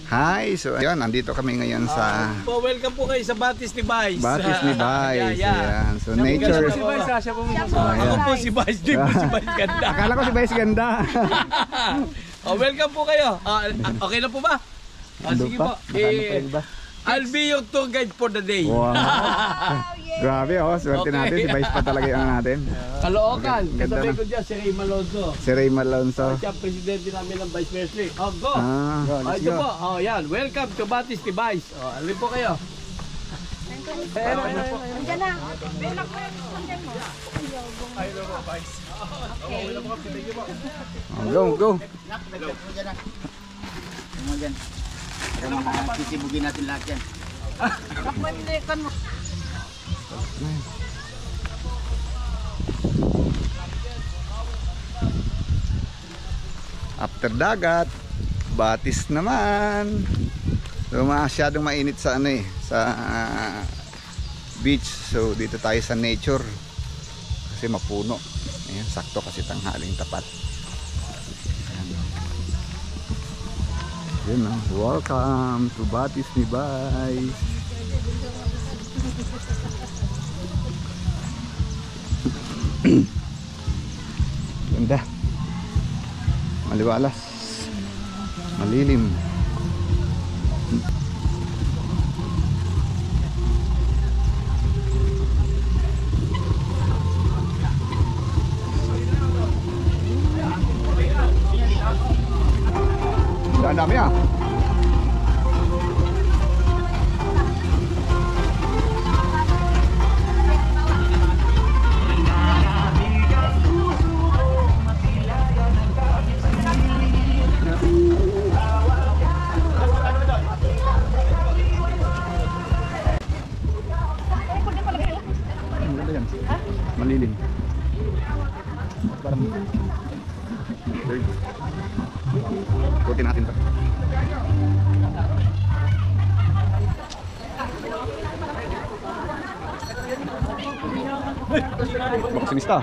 Hi! So ayun, nandito kami ngayon sa welcome po kayo sa Batis ni Vice. Batis ni Vice. Ayan. So nature. Si Vice, siya po ako po si Vice, di po si Vice ganda. Akala ko si Vice ganda. Welcome po kayo. Okay na po ba? Sige po. I'll be your tour guide for the day. Wow. Grabe swerte natin. Si Vice pa talaga yung natin. Caloocan. Kasabay ko dyan si Ray Malonzo. Si Ray Malonzo. Siya presidente namin ng Vice President. Go! Let's Ito go. po. Yan. Welcome to Batis ni Vice. Alin po kayo? Diyan na. Go. Sisibugin natin lahat yan. After dagat, Batis naman. So masyadong mainit sa sa beach. So dito tayo sa nature. Kasi mapuno. Ayan, sakto kasi tanghaling tapat. Yun, welcome to Batis ni Vice. Ganda. Maliwalas. Malilim. Ang dami malilim. Ikutin natin to. Baka sinista.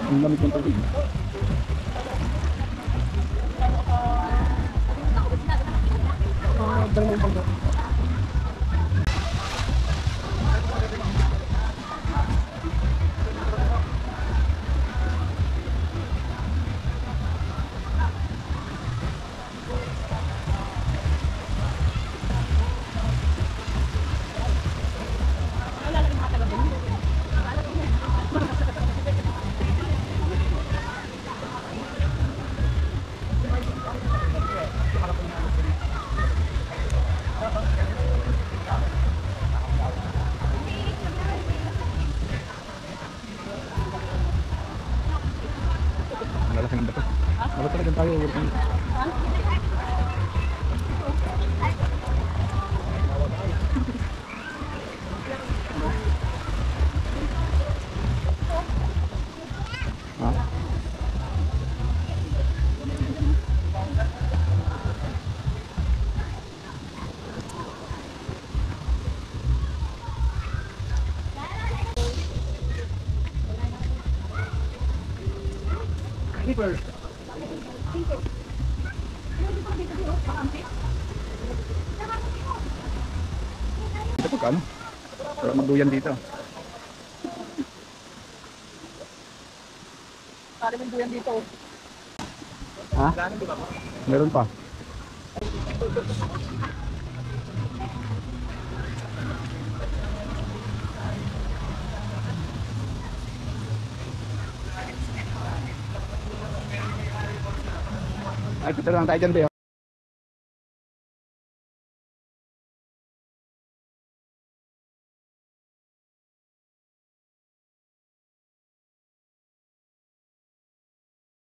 Ang lamig ng tubig. Malalaki ng bato. Malalaki talagang tayo. Ito kano? Para magduyan dito. Para magduyan dito. Ha? Meron pa. Ay, pito lang tayo dyan, Beo.